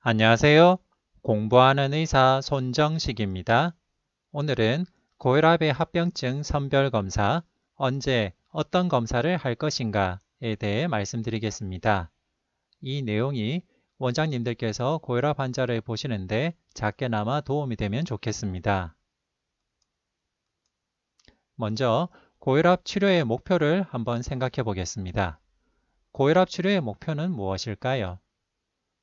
안녕하세요. 공부하는 의사 손정식입니다. 오늘은 고혈압의 합병증 선별검사, 언제 어떤 검사를 할 것인가에 대해 말씀드리겠습니다. 이 내용이 원장님들께서 고혈압 환자를 보시는데 작게나마 도움이 되면 좋겠습니다. 먼저 고혈압 치료의 목표를 한번 생각해 보겠습니다. 고혈압 치료의 목표는 무엇일까요?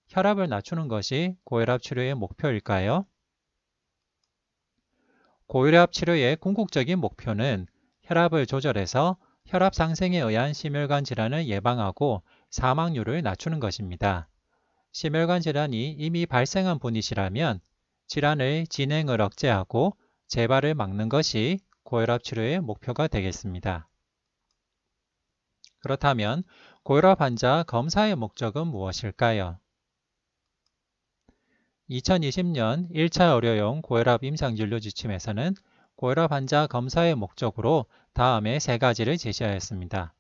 혈압을 낮추는 것이 고혈압 치료의 목표일까요? 고혈압 치료의 궁극적인 목표는 혈압을 조절해서 혈압 상승에 의한 심혈관 질환을 예방하고 사망률을 낮추는 것입니다. 심혈관 질환이 이미 발생한 분이시라면 질환의 진행을 억제하고 재발을 막는 것이 고혈압 치료의 목표가 되겠습니다. 그렇다면 고혈압 환자 검사의 목적은 무엇일까요? 2020년 1차 의료용 고혈압 임상진료 지침에서는 고혈압 환자 검사의 목적으로 다음의 세 가지를 제시하였습니다.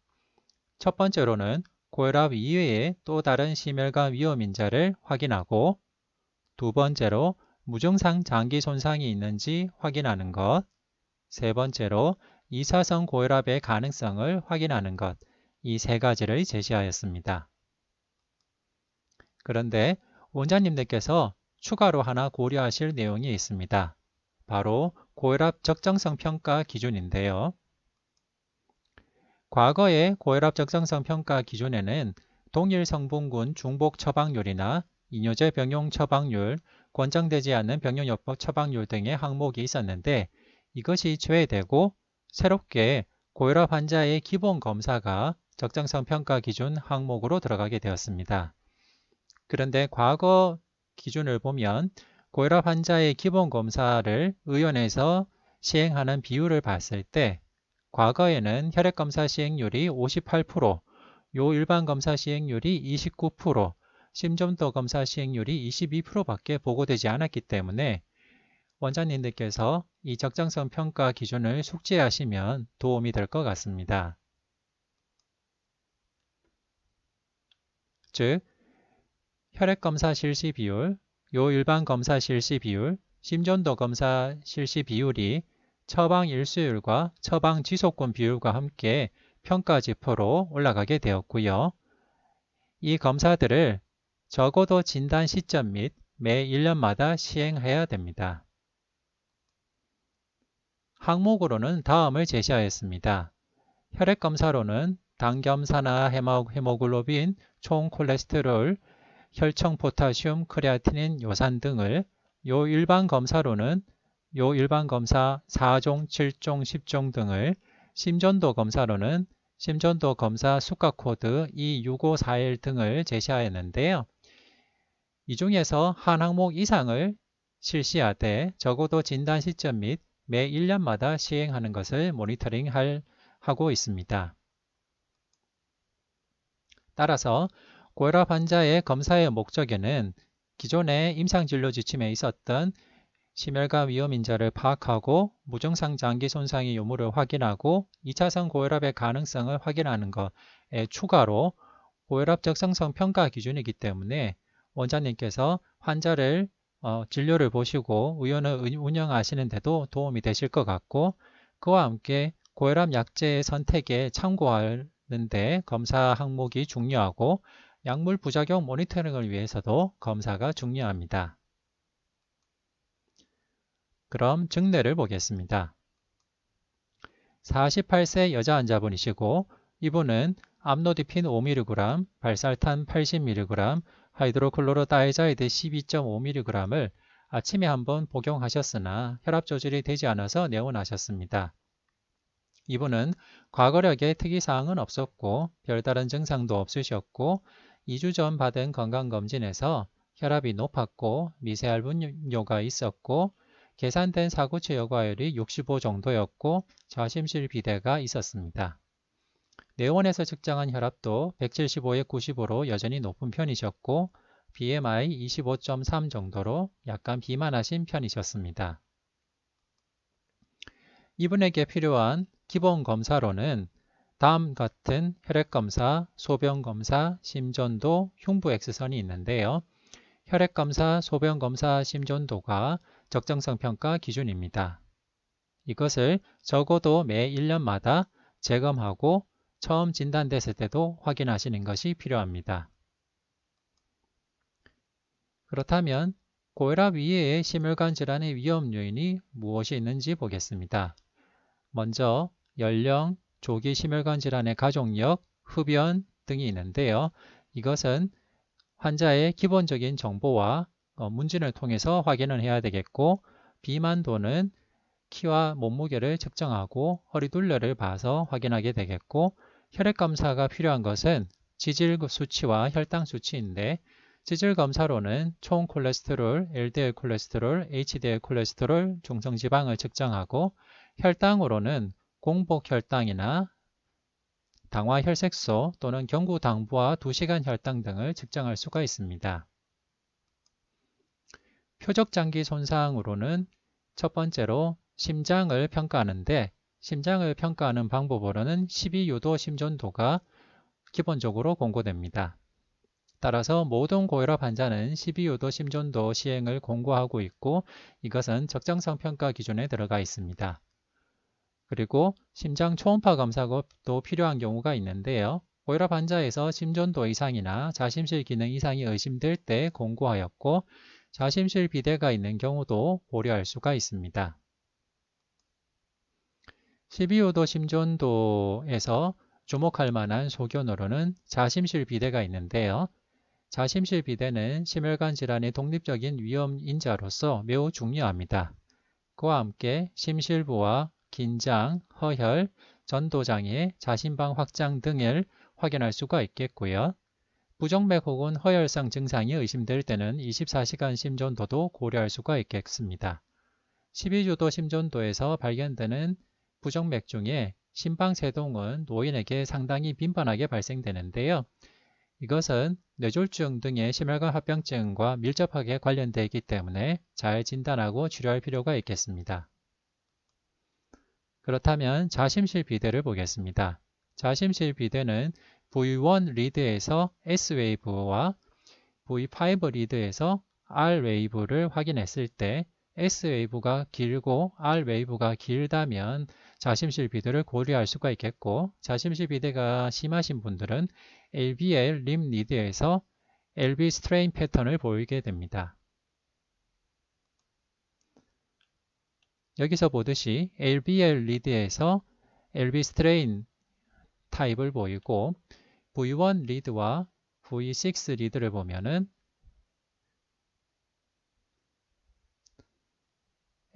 첫 번째로는 고혈압 이외에 또 다른 심혈관 위험 인자를 확인하고, 두 번째로 무증상 장기 손상이 있는지 확인하는 것, 세 번째로 이차성 고혈압의 가능성을 확인하는 것, 이 세 가지를 제시하였습니다. 그런데 원장님들께서 추가로 하나 고려하실 내용이 있습니다. 바로 고혈압 적정성 평가 기준인데요. 과거의 고혈압 적정성 평가 기준에는 동일 성분군 중복 처방률이나 이뇨제 병용 처방률, 권장되지 않는 병용요법 처방률 등의 항목이 있었는데 이것이 제외되고 새롭게 고혈압 환자의 기본 검사가 적정성 평가 기준 항목으로 들어가게 되었습니다. 그런데 과거 기준을 보면 고혈압 환자의 기본 검사를 의원에서 시행하는 비율을 봤을 때 과거에는 혈액검사 시행률이 58%, 요 일반 검사 시행률이 29%, 심전도 검사 시행률이 22%밖에 보고되지 않았기 때문에 원장님들께서 이 적정성 평가 기준을 숙지하시면 도움이 될 것 같습니다. 즉, 혈액검사 실시 비율, 요 일반 검사 실시 비율, 심전도 검사 실시 비율이 처방 일수율과 처방 지속권 비율과 함께 평가 지표로 올라가게 되었고요. 이 검사들을 적어도 진단 시점 및 매 1년마다 시행해야 됩니다. 항목으로는 다음을 제시하였습니다. 혈액검사로는 당겸산화 헤모글로빈, 총 콜레스테롤, 혈청 포타슘, 크레아티닌, 요산 등을 요 일반 검사로는 요 일반 검사 4종, 7종, 10종 등을 심전도 검사로는 심전도 검사 수가 코드 26541 등을 제시하였는데요. 이 중에서 한 항목 이상을 실시하되 적어도 진단 시점 및 매 1년마다 시행하는 것을 모니터링 하고 있습니다. 따라서 고혈압 환자의 검사의 목적에는 기존의 임상진료 지침에 있었던 심혈관 위험 인자를 파악하고 무증상 장기 손상의 유무를 확인하고 2차성 고혈압의 가능성을 확인하는 것에 추가로 고혈압 적성성 평가 기준이기 때문에 원장님께서 환자를 진료를 보시고 의원을 운영하시는 데도 도움이 되실 것 같고, 그와 함께 고혈압 약제의 선택에 참고하는데 검사 항목이 중요하고 약물 부작용 모니터링을 위해서도 검사가 중요합니다. 그럼 증례를 보겠습니다. 48세 여자 환자분이시고 이분은 암로디핀 5mg, 발살탄 80mg, 하이드로클로로다이자이드 12.5mg을 아침에 한번 복용하셨으나 혈압 조절이 되지 않아서 내원하셨습니다. 이분은 과거력에 특이사항은 없었고 별다른 증상도 없으셨고 2주 전 받은 건강검진에서 혈압이 높았고 미세알분뇨가 있었고 계산된 사구체 여과율이 65 정도였고 좌심실 비대가 있었습니다. 내원에서 측정한 혈압도 175에 95로 여전히 높은 편이셨고 BMI 25.3 정도로 약간 비만하신 편이셨습니다. 이분에게 필요한 기본 검사로는 다음 같은 혈액검사, 소변검사, 심전도, 흉부 X선이 있는데요. 혈액검사, 소변검사 심전도가 적정성 평가 기준입니다. 이것을 적어도 매 1년마다 재검하고 처음 진단됐을 때도 확인하시는 것이 필요합니다. 그렇다면 고혈압 이외의 심혈관 질환의 위험 요인이 무엇이 있는지 보겠습니다. 먼저 연령, 조기 심혈관 질환의 가족력, 흡연 등이 있는데요. 이것은 환자의 기본적인 정보와 문진을 통해서 확인을 해야 되겠고, 비만도는 키와 몸무게를 측정하고 허리둘레를 봐서 확인하게 되겠고, 혈액검사가 필요한 것은 지질 수치와 혈당 수치인데, 지질 검사로는 총 콜레스테롤, LDL 콜레스테롤, HDL 콜레스테롤, 중성지방을 측정하고, 혈당으로는 공복 혈당이나 당화 혈색소 또는 경구 당부와 2시간 혈당 등을 측정할 수가 있습니다. 표적 장기 손상으로는 첫 번째로 심장을 평가하는데, 심장을 평가하는 방법으로는 12유도 심전도가 기본적으로 공고됩니다. 따라서 모든 고혈압 환자는 12유도 심전도 시행을 공고하고 있고, 이것은 적정성 평가 기준에 들어가 있습니다. 그리고 심장 초음파 검사도 필요한 경우가 있는데요. 고혈압 환자에서 심전도 이상이나 자심실 기능 이상이 의심될 때 공고하였고, 자심실 비대가 있는 경우도 고려할 수가 있습니다. 12유도 심전도에서 주목할 만한 소견으로는 자심실 비대가 있는데요. 자심실 비대는 심혈관 질환의 독립적인 위험 인자로서 매우 중요합니다. 그와 함께 심실부와 긴장, 허혈, 전도장애, 자심방 확장 등을 확인할 수가 있겠고요. 부정맥 혹은 허혈성 증상이 의심될 때는 24시간 심전도도 고려할 수가 있겠습니다. 12유도 심전도에서 발견되는 부정맥 중에 심방세동은 노인에게 상당히 빈번하게 발생되는데요. 이것은 뇌졸중 등의 심혈관 합병증과 밀접하게 관련되어 있기 때문에 잘 진단하고 치료할 필요가 있겠습니다. 그렇다면 자심실 비대를 보겠습니다. 자심실 비대는 V1 리드에서 S웨이브와 V5 리드에서 R웨이브를 확인했을 때 S웨이브가 길고 R웨이브가 길다면 자심실 비대를 고려할 수가 있겠고, 자심실 비대가 심하신 분들은 LBL 림 리드에서 LB 스트레인 패턴을 보이게 됩니다. 여기서 보듯이 LBL 리드에서 LB 스트레인 타입을 보이고, V1 리드와 V6 리드를 보면은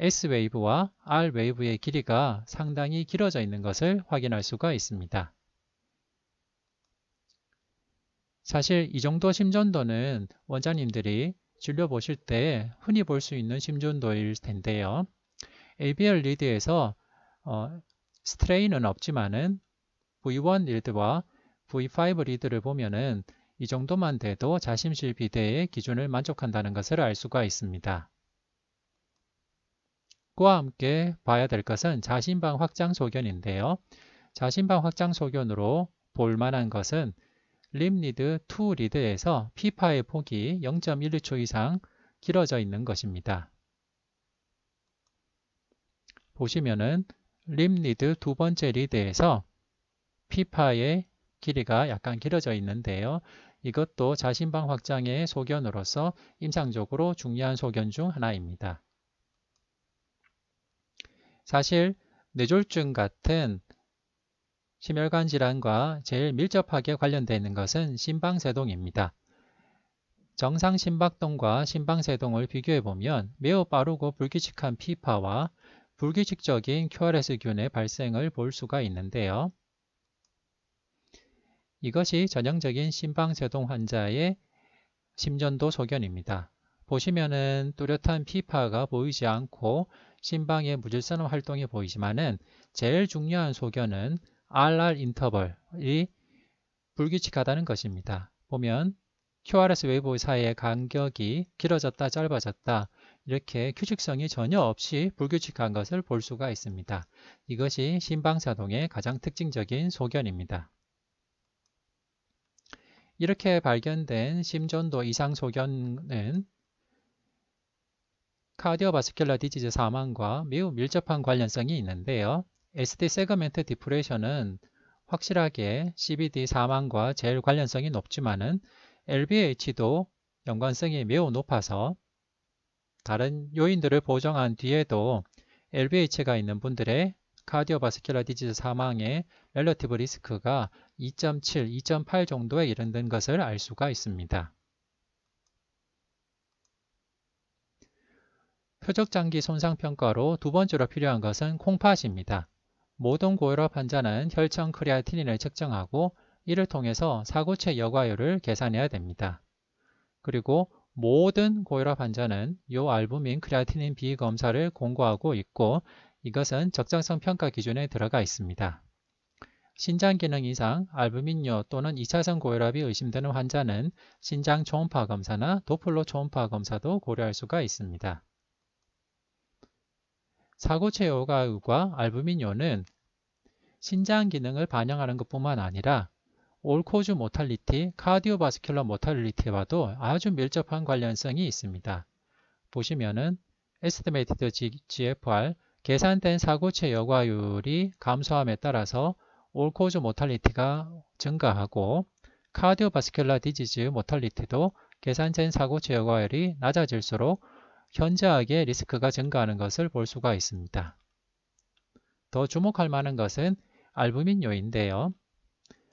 S웨이브와 R웨이브의 길이가 상당히 길어져 있는 것을 확인할 수가 있습니다. 사실 이 정도 심전도는 원장님들이 진료 보실 때 흔히 볼 수 있는 심전도일 텐데요. ABL 리드에서 스트레인은 없지만은 V1 리드와 V5 리드를 보면은 이 정도만 돼도 자심실 비대의 기준을 만족한다는 것을 알 수가 있습니다. 그와 함께 봐야 될 것은 자심방 확장 소견인데요. 자심방 확장 소견으로 볼 만한 것은 림리드 2 리드에서 피파의 폭이 0.12초 이상 길어져 있는 것입니다. 보시면은 림리드 두 번째 리드에서 피파의 길이가 약간 길어져 있는데요. 이것도 자심방 확장의 소견으로서 임상적으로 중요한 소견 중 하나입니다. 사실 뇌졸중 같은 심혈관 질환과 제일 밀접하게 관련되어 있는 것은 심방세동입니다. 정상 심박동과 심방세동을 비교해보면 매우 빠르고 불규칙한 피파와 불규칙적인 QRS균의 발생을 볼 수가 있는데요. 이것이 전형적인 심방세동 환자의 심전도 소견입니다. 보시면은 뚜렷한 피파가 보이지 않고 심방의 무질서한 활동이 보이지만은 제일 중요한 소견은 RR 인터벌이 불규칙하다는 것입니다. 보면 QRS 웨이브 사이의 간격이 길어졌다 짧아졌다 이렇게 규칙성이 전혀 없이 불규칙한 것을 볼 수가 있습니다. 이것이 심방사동의 가장 특징적인 소견입니다. 이렇게 발견된 심전도 이상 소견은 카디오바스큘러 디지즈 사망과 매우 밀접한 관련성이 있는데요. SD 세그멘트 디프레션은 확실하게 CVD 사망과 제일 관련성이 높지만은 LVH도 연관성이 매우 높아서 다른 요인들을 보정한 뒤에도 LVH가 있는 분들의 카디오바스큘러 디지즈 사망의 렐러티브 리스크가 2.7, 2.8 정도에 이르는 것을 알 수가 있습니다. 표적장기 손상평가로 두 번째로 필요한 것은 콩팥입니다. 모든 고혈압 환자는 혈청 크레아티닌을 측정하고 이를 통해서 사고체 여과율을 계산해야 됩니다. 그리고 모든 고혈압 환자는 이 알부민 크레아티닌 비검사를 공고하고 있고 이것은 적정성 평가 기준에 들어가 있습니다. 신장 기능 이상, 알부민요 또는 2차선 고혈압이 의심되는 환자는 신장 초음파 검사나 도플러 초음파 검사도 고려할 수가 있습니다. 사고체 여과율과 알부민요는 신장 기능을 반영하는 것뿐만 아니라 올코즈 모탈리티, 카디오바스큘러 모탈리티와도 아주 밀접한 관련성이 있습니다. 보시면은 Estimated GFR, 계산된 사고체 여과율이 감소함에 따라서 올코즈 모탈리티가 증가하고 카디오바스큘러 디지즈 모탈리티도 계산된 사고체 여과율이 낮아질수록 현저하게 리스크가 증가하는 것을 볼 수가 있습니다. 더 주목할 만한 것은 알부민요인데요.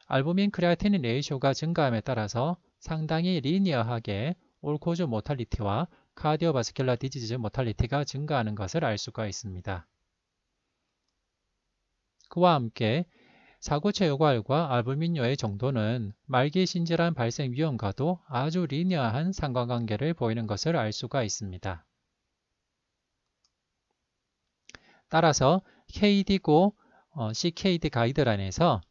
알부민 크레아티닌 레이쇼가 증가함에 따라서 상당히 리니어하게 올코즈 모탈리티와 카디오바스큘러 디지즈 모탈리티가 증가하는 것을 알 수가 있습니다. 그와 함께 사고체 여과율과 알부민요의 정도는 말기 신질환 발생 위험과도 아주 리니어한 상관관계를 보이는 것을 알 수가 있습니다. 따라서 KD고 CKD 가이드라인에서는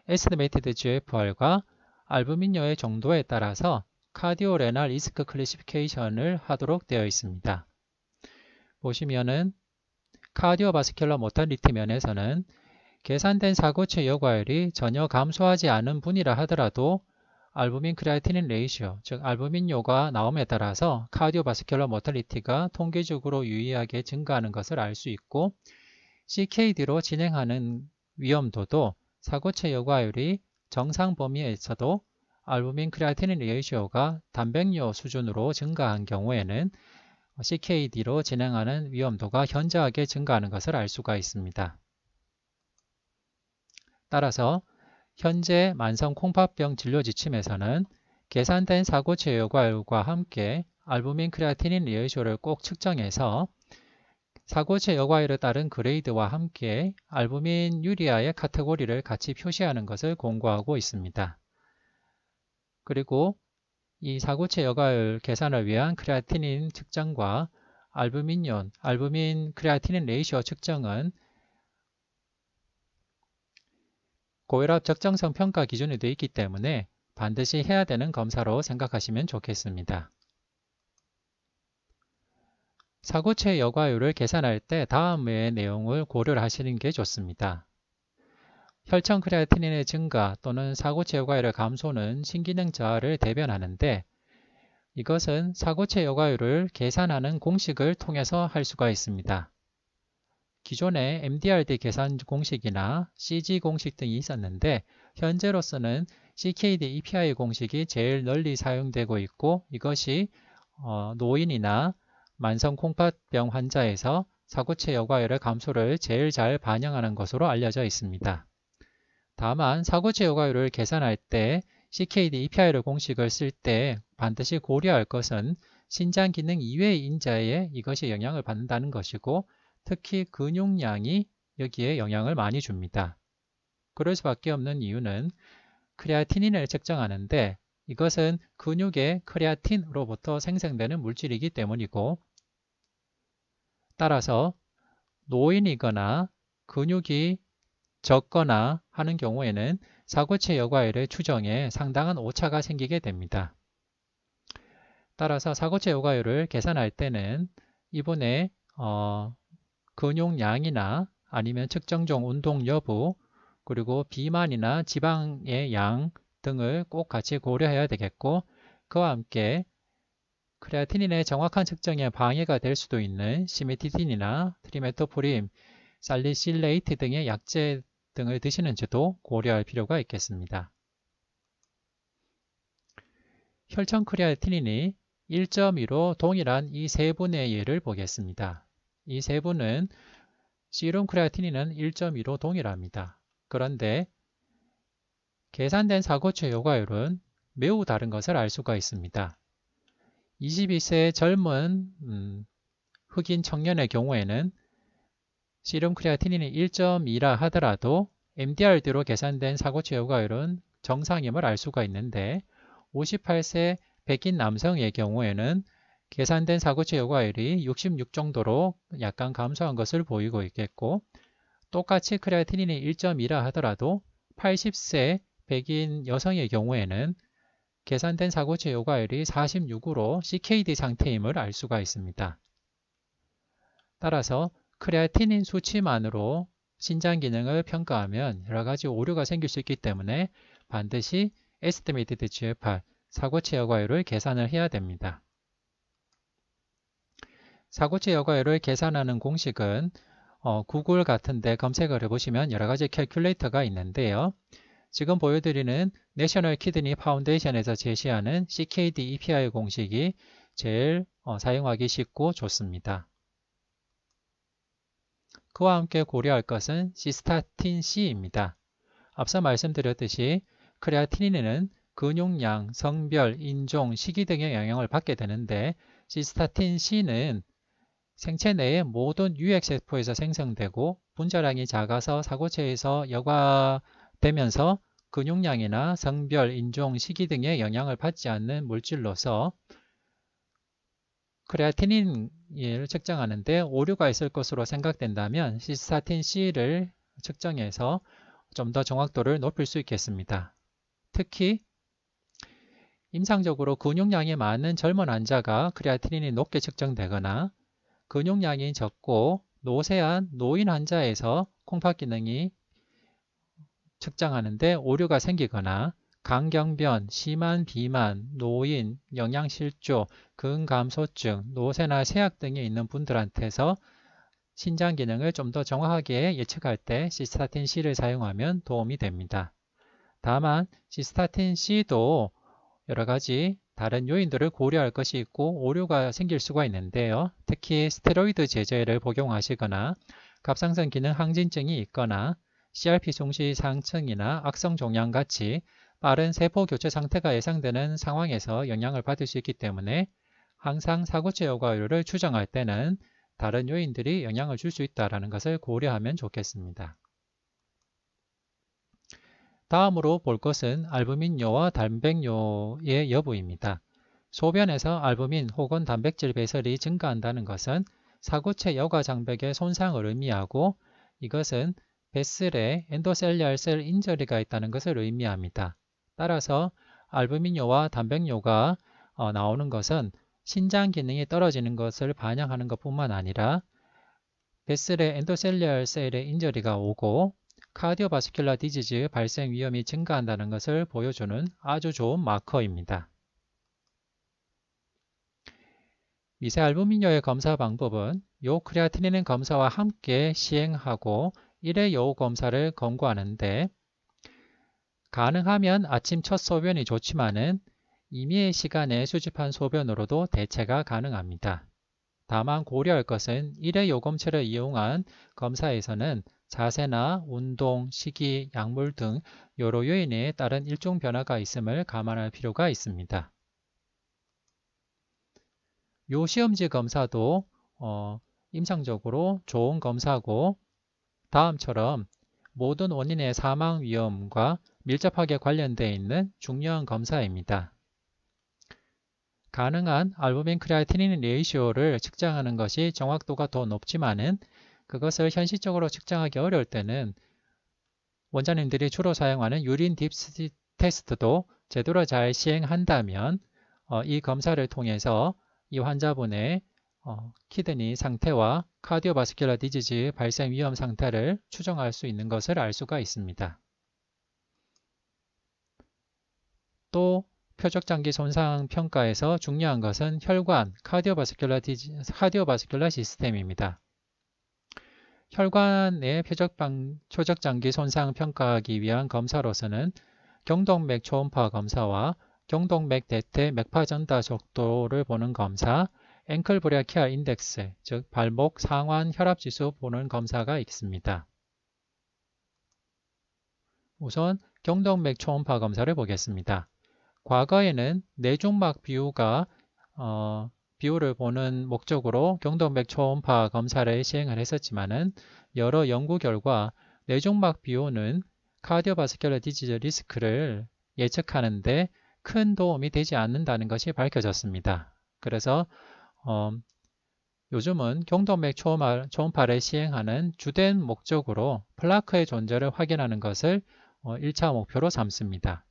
Estimated GFR과 알부민요의 정도에 따라서 카디오레날 리스크 클래시피케이션을 하도록 되어 있습니다. 보시면은 카디오바스큘러 모탈리티 면에서는 계산된 사고체 여과율이 전혀 감소하지 않은 분이라 하더라도 알부민 크레아티닌 레이시오, 즉 알부민요가 나옴에 따라서 카디오바스큘러 모탈리티가 통계적으로 유의하게 증가하는 것을 알 수 있고 CKD로 진행하는 위험도도 사고체 여과율이 정상 범위에서도 알부민 크레아티닌 레이시오가 단백뇨 수준으로 증가한 경우에는 CKD로 진행하는 위험도가 현저하게 증가하는 것을 알 수가 있습니다. 따라서 현재 만성 콩팥병 진료 지침에서는 계산된 사고체 여과율과 함께 알부민 크레아티닌 레이쇼를 꼭 측정해서 사고체 여과율에 따른 그레이드와 함께 알부민 유리아의 카테고리를 같이 표시하는 것을 공고하고 있습니다. 그리고 이 사고체 여과율 계산을 위한 크레아티닌 측정과 알부민 크레아티닌 레이쇼 측정은 고혈압 적정성 평가 기준이 되어 있기 때문에 반드시 해야 되는 검사로 생각하시면 좋겠습니다. 사고체 여과율을 계산할 때 다음의 내용을 고려를 하시는 게 좋습니다. 혈청 크레아티닌의 증가 또는 사고체 여과율의 감소는 신기능 저하를 대변하는데 이것은 사고체 여과율을 계산하는 공식을 통해서 할 수가 있습니다. 기존에 MDRD 계산 공식이나 CG 공식 등이 있었는데 현재로서는 CKD EPI 공식이 제일 널리 사용되고 있고 이것이 노인이나 만성 콩팥병 환자에서 사고체 여과율의 감소를 제일 잘 반영하는 것으로 알려져 있습니다. 다만 사고체 여과율을 계산할 때 CKD EPI 공식을 쓸 때 반드시 고려할 것은 신장 기능 이외의 인자에 이것이 영향을 받는다는 것이고 특히 근육량이 여기에 영향을 많이 줍니다. 그럴 수밖에 없는 이유는 크레아티닌을 측정하는데 이것은 근육의 크레아틴으로부터 생성되는 물질이기 때문이고 따라서 노인이거나 근육이 적거나 하는 경우에는 사고체 여과율의 추정에 상당한 오차가 생기게 됩니다. 따라서 사고체 여과율을 계산할 때는 이분의 근육량이나 아니면 측정 중 운동 여부 그리고 비만이나 지방의 양 등을 꼭 같이 고려해야 되겠고, 그와 함께 크레아티닌의 정확한 측정에 방해가 될 수도 있는 시메티딘이나 트리메토프림, 살리실레이트 등의 약제 등을 드시는지도 고려할 필요가 있겠습니다. 혈청 크레아티닌이 1.2로 동일한 이 세 분의 예를 보겠습니다. 이 세 분은 시룸 크레아티닌은 1.2로 동일합니다. 그런데 계산된 사고체 요과율은 매우 다른 것을 알 수가 있습니다. 22세 젊은 흑인 청년의 경우에는 시룸 크레아티닌이 1.2라 하더라도 MDRD로 계산된 사고체 요과율은 정상임을 알 수가 있는데 58세 백인 남성의 경우에는 계산된 사고체 요과율이 66 정도로 약간 감소한 것을 보이고 있겠고, 똑같이 크레아티닌이 1.2라 하더라도 80세 백인 여성의 경우에는 계산된 사고체 요과율이 46으로 CKD 상태임을 알 수가 있습니다. 따라서 크레아티닌 수치만으로 신장 기능을 평가하면 여러 가지 오류가 생길 수 있기 때문에 반드시 Estimated GFR, 사고체 여과율을 계산을 해야 됩니다. 사고체 여과율을 계산하는 공식은 구글 같은 데 검색을 해보시면 여러 가지 캘큘레이터가 있는데요. 지금 보여드리는 내셔널 키드니 파운데이션에서 제시하는 CKD EPI 공식이 제일 사용하기 쉽고 좋습니다. 그와 함께 고려할 것은 시스타틴 C입니다. 앞서 말씀드렸듯이 크레아티닌은 근육량, 성별, 인종, 시기 등의 영향을 받게 되는데 시스타틴 C는 생체 내의 모든 유액세포에서 생성되고 분자량이 작아서 사고체에서 여과되면서 근육량이나 성별, 인종, 시기 등의 영향을 받지 않는 물질로서 크레아티닌을 측정하는데 오류가 있을 것으로 생각된다면 시스타틴 C를 측정해서 좀 더 정확도를 높일 수 있겠습니다. 특히 임상적으로 근육량이 많은 젊은 환자가 크레아티닌이 높게 측정되거나 근육량이 적고 노쇠한 노인 환자에서 콩팥 기능이 측정하는데 오류가 생기거나 강경변, 심한 비만, 노인, 영양실조, 근감소증, 노쇠나 쇠약 등이 있는 분들한테서 신장 기능을 좀 더 정확하게 예측할 때 시스타틴 C를 사용하면 도움이 됩니다. 다만 시스타틴 C도 여러 가지 다른 요인들을 고려할 것이 있고 오류가 생길 수가 있는데요. 특히 스테로이드 제제를 복용하시거나 갑상선 기능 항진증이 있거나 CRP 송시 상층이나 악성 종양 같이 빠른 세포 교체 상태가 예상되는 상황에서 영향을 받을 수 있기 때문에 항상 사고체 여과율을 추정할 때는 다른 요인들이 영향을 줄 수 있다는 것을 고려하면 좋겠습니다. 다음으로 볼 것은 알부민뇨와 단백뇨의 여부입니다. 소변에서 알부민 혹은 단백질 배설이 증가한다는 것은 사고체 여과 장벽의 손상을 의미하고 이것은 베슬에 엔도셀리알 셀 인저리가 있다는 것을 의미합니다. 따라서 알부민뇨와 단백뇨가 나오는 것은 신장 기능이 떨어지는 것을 반영하는 것뿐만 아니라 베슬의 엔도셀리알 셀의 인저리가 오고 카디오바스큘라 디지즈 발생 위험이 증가한다는 것을 보여주는 아주 좋은 마커입니다. 미세알부민뇨의 검사 방법은 요크레아티닌 검사와 함께 시행하고 1회 여우 검사를 권고하는데 가능하면 아침 첫 소변이 좋지만은 임의의 시간에 수집한 소변으로도 대체가 가능합니다. 다만 고려할 것은 1회 요검체를 이용한 검사에서는 자세나 운동, 식이, 약물 등 여러 요인에 따른 일종 변화가 있음을 감안할 필요가 있습니다. 요 시험지 검사도 임상적으로 좋은 검사고 다음처럼 모든 원인의 사망 위험과 밀접하게 관련되어 있는 중요한 검사입니다. 가능한 알부민 크레아티닌 레이시오를 측정하는 것이 정확도가 더 높지만은 그것을 현실적으로 측정하기 어려울 때는 원장님들이 주로 사용하는 유린 딥스 테스트도 제대로 잘 시행한다면 이 검사를 통해서 이 환자분의 키드니 상태와 카디오바스큘라 디지즈 발생 위험 상태를 추정할 수 있는 것을 알 수가 있습니다. 또 표적장기 손상 평가에서 중요한 것은 혈관, 카디오바스큘라 시스템입니다. 혈관의 표적장기 손상 평가하기 위한 검사로서는 경동맥 초음파 검사와 경동맥 대퇴 맥파 전달 속도를 보는 검사, 앵클 브레키아 인덱스, 즉 발목 상완 혈압 지수 보는 검사가 있습니다. 우선 경동맥 초음파 검사를 보겠습니다. 과거에는 내중막 비율을 보는 목적으로 경동맥 초음파 검사를 시행을 했었지만은 여러 연구 결과 내중막 비율은 카디오바스큘러 디지즈 리스크를 예측하는데 큰 도움이 되지 않는다는 것이 밝혀졌습니다. 그래서 요즘은 경동맥 초음파를 시행하는 주된 목적으로 플라크의 존재를 확인하는 것을 1차 목표로 삼습니다.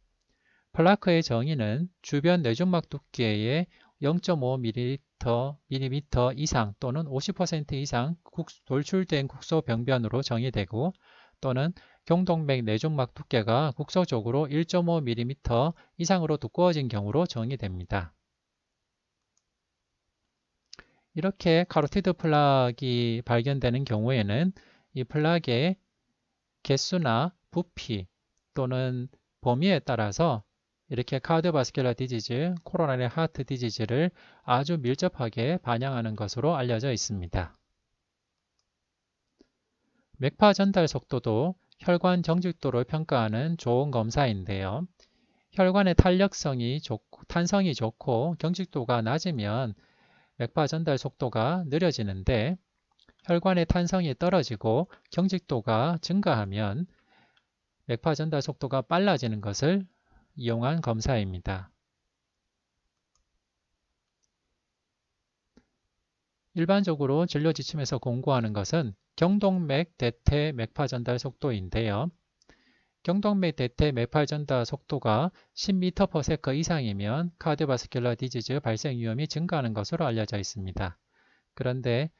플라크의 정의는 주변 내중막 두께의 0.5mm 이상 또는 50% 이상 돌출된 국소 병변으로 정의되고 또는 경동맥 내중막 두께가 국소적으로 1.5mm 이상으로 두꺼워진 경우로 정의됩니다. 이렇게 카로티드 플락이 발견되는 경우에는 이 플락의 개수나 부피 또는 범위에 따라서 이렇게 카디오바스큘러 디지즈, 코로나리 하트 디지즈를 아주 밀접하게 반영하는 것으로 알려져 있습니다. 맥파 전달 속도도 혈관 정직도를 평가하는 좋은 검사인데요. 혈관의 탄성이 좋고 경직도가 낮으면 맥파 전달 속도가 느려지는데 혈관의 탄성이 떨어지고 경직도가 증가하면 맥파 전달 속도가 빨라지는 것을 이용한 검사입니다. 일반적으로 진료 지침에서 공고하는 것은 경동맥 대퇴 맥파 전달 속도인데요. 경동맥 대퇴 맥파 전달 속도가 10m/s 이상이면 카디오바스큘러 디지즈 발생 위험이 증가하는 것으로 알려져 있습니다. 그런데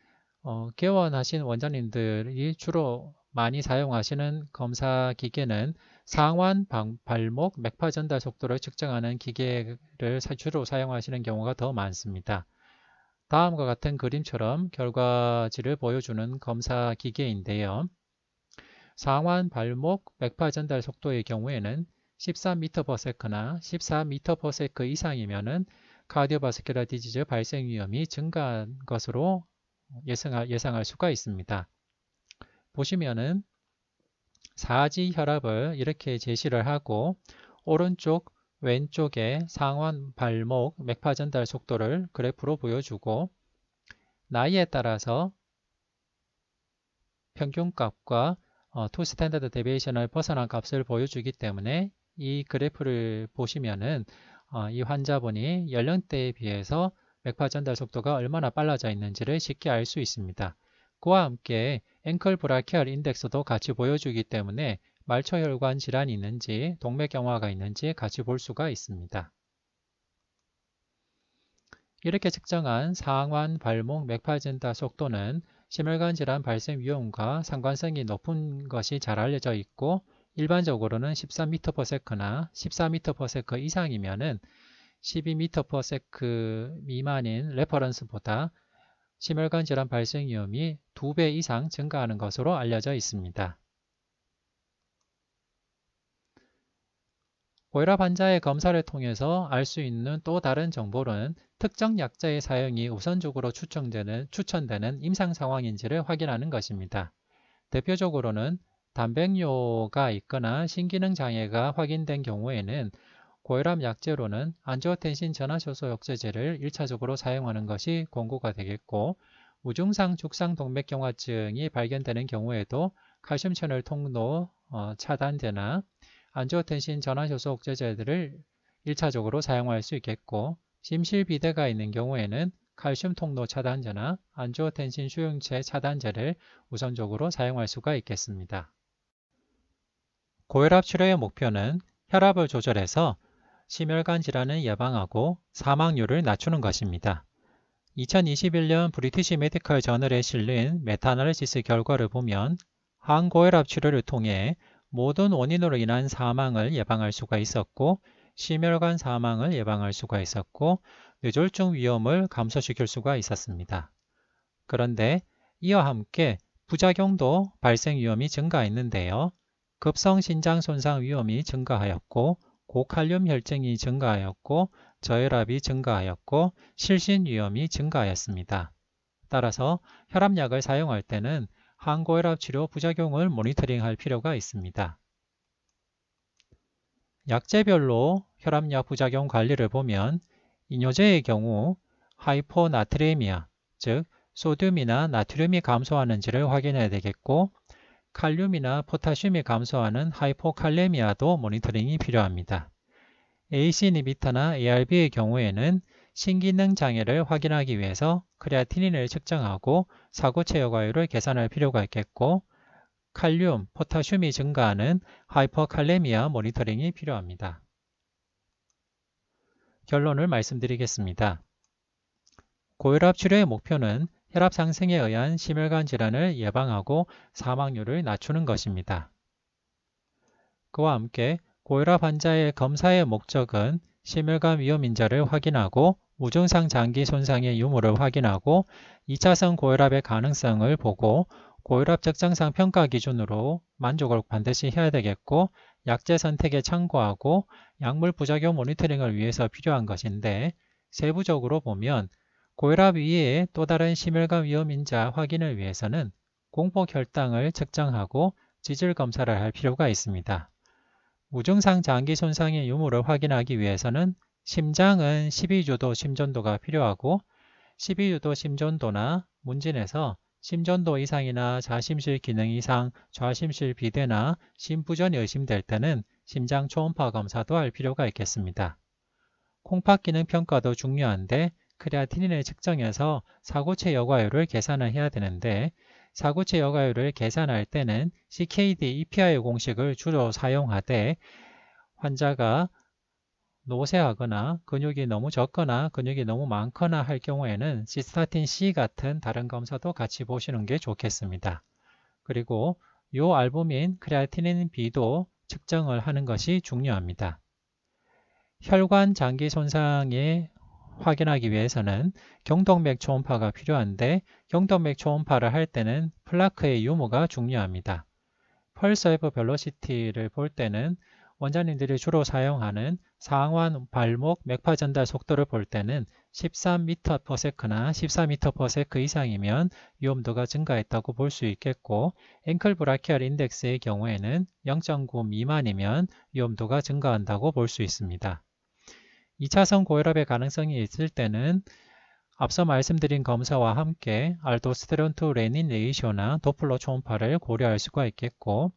개원하신 원장님들이 주로 많이 사용하시는 검사 기계는 상완 발목 맥파 전달 속도를 측정하는 기계를 주로 사용하시는 경우가 더 많습니다. 다음과 같은 그림처럼 결과지를 보여주는 검사 기계인데요. 상완 발목 맥파 전달 속도의 경우에는 13m/s나 14m/s 이상이면은 카디오바스큘러 디지즈 발생 위험이 증가한 것으로 예상할 수가 있습니다. 보시면은 사지 혈압을 이렇게 제시를 하고 오른쪽 왼쪽에 상완 발목 맥파 전달 속도를 그래프로 보여주고 나이에 따라서 평균값과 투 스탠다드 데비에이션을 벗어난 값을 보여주기 때문에 이 그래프를 보시면은 이 환자분이 연령대에 비해서 맥파 전달 속도가 얼마나 빨라져 있는지를 쉽게 알 수 있습니다. 그와 함께 앵클 브라키얼 인덱스도 같이 보여주기 때문에 말초혈관 질환이 있는지 동맥경화가 있는지 같이 볼 수가 있습니다. 이렇게 측정한 상완 발목 맥파 전달 속도는 심혈관 질환 발생 위험과 상관성이 높은 것이 잘 알려져 있고 일반적으로는 13m/s나 14m/s 이상이면은 12m/s 미만인 레퍼런스보다 심혈관 질환 발생 위험이 2배 이상 증가하는 것으로 알려져 있습니다. 고혈압 환자의 검사를 통해서 알 수 있는 또 다른 정보는 특정 약자의 사용이 우선적으로 추천되는 임상 상황인지를 확인하는 것입니다. 대표적으로는 단백뇨가 있거나 신기능 장애가 확인된 경우에는 고혈압 약제로는 안지오텐신 전하효소 억제제를 1차적으로 사용하는 것이 권고가 되겠고 무증상 죽상 동맥경화증이 발견되는 경우에도 칼슘 채널 통로 차단제나 안지오텐신 전하효소 억제제들을 1차적으로 사용할 수 있겠고 심실비대가 있는 경우에는 칼슘 통로 차단제나 안지오텐신 수용체 차단제를 우선적으로 사용할 수가 있겠습니다. 고혈압 치료의 목표는 혈압을 조절해서 심혈관 질환을 예방하고 사망률을 낮추는 것입니다. 2021년 브리티시 메디컬 저널에 실린 메타아날리시스 결과를 보면 항고혈압 치료를 통해 모든 원인으로 인한 사망을 예방할 수가 있었고 심혈관 사망을 예방할 수가 있었고 뇌졸중 위험을 감소시킬 수가 있었습니다. 그런데 이와 함께 부작용도 발생 위험이 증가했는데요. 급성 신장 손상 위험이 증가하였고 고칼륨 혈증이 증가하였고 저혈압이 증가하였고 실신 위험이 증가하였습니다. 따라서 혈압약을 사용할 때는 항고혈압 치료 부작용을 모니터링할 필요가 있습니다. 약제별로 혈압약 부작용 관리를 보면 이뇨제의 경우 하이포나트리미아, 즉 소듐이나 나트륨이 감소하는지를 확인해야 되겠고 칼륨이나 포타슘이 감소하는 하이포칼레미아도 모니터링이 필요합니다. AC 이니비터나 ARB의 경우에는 신기능 장애를 확인하기 위해서 크레아티닌을 측정하고 사고체 여과율을 계산할 필요가 있겠고 칼륨, 포타슘이 증가하는 하이퍼칼레미아 모니터링이 필요합니다. 결론을 말씀드리겠습니다. 고혈압 치료의 목표는 혈압 상승에 의한 심혈관 질환을 예방하고 사망률을 낮추는 것입니다. 그와 함께 고혈압 환자의 검사의 목적은 심혈관 위험 인자를 확인하고 무증상 장기 손상의 유무를 확인하고 2차성 고혈압의 가능성을 보고 고혈압 적정상 평가 기준으로 만족을 반드시 해야 되겠고 약제 선택에 참고하고 약물 부작용 모니터링을 위해서 필요한 것인데 세부적으로 보면 고혈압 이외에 또 다른 심혈관 위험 인자 확인을 위해서는 공복 혈당을 측정하고 지질 검사를 할 필요가 있습니다. 무증상 장기 손상의 유무를 확인하기 위해서는 심장은 12주도 심전도가 필요하고 12주도 심전도나 문진에서 심전도 이상이나 자심실 기능 이상, 좌심실 비대나 심부전이 의심될 때는 심장 초음파 검사도 할 필요가 있겠습니다. 콩팥 기능 평가도 중요한데 크레아티닌을 측정해서 사고체 여과율을 계산을 해야 되는데 사고체 여과율을 계산할 때는 CKD EPI의 공식을 주로 사용하되 환자가 노쇠하거나 근육이 너무 적거나 근육이 너무 많거나 할 경우에는 시스타틴 C 같은 다른 검사도 같이 보시는 게 좋겠습니다. 그리고 요 알부민 크레아티닌 B도 측정을 하는 것이 중요합니다. 혈관 장기 손상에 확인하기 위해서는 경동맥 초음파가 필요한데 경동맥 초음파를 할 때는 플라크의 유무가 중요합니다. 펄스 웨브 벨로시티를 볼 때는 원장님들이 주로 사용하는 상완 발목 맥파 전달 속도를 볼 때는 13m/s나 14m/s 이상이면 위험도가 증가했다고 볼 수 있겠고 앵클 브라키얼 인덱스의 경우에는 0.9 미만이면 위험도가 증가한다고 볼 수 있습니다. 2차성 고혈압의 가능성이 있을 때는 앞서 말씀드린 검사와 함께 알도스테론 투 레닌 레이쇼나 도플러 초음파를 고려할 수가 있겠고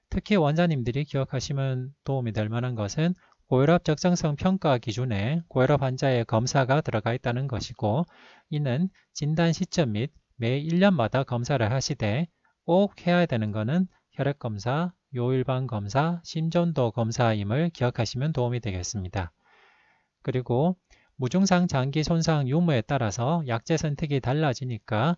특히 원장님들이 기억하시면 도움이 될 만한 것은 고혈압 적정성 평가 기준에 고혈압 환자의 검사가 들어가 있다는 것이고 이는 진단 시점 및 매 1년마다 검사를 하시되 꼭 해야 되는 것은 혈액검사, 요일반 검사, 심전도 검사임을 기억하시면 도움이 되겠습니다. 그리고 무증상 장기 손상 유무에 따라서 약제 선택이 달라지니까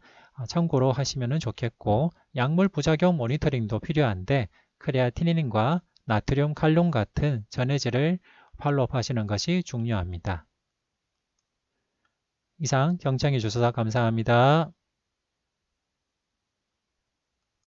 참고로 하시면 좋겠고 약물 부작용 모니터링도 필요한데 크레아티닌과 나트륨, 칼륨 같은 전해질을 팔로업 하시는 것이 중요합니다. 이상 경청해 주셔서 감사합니다.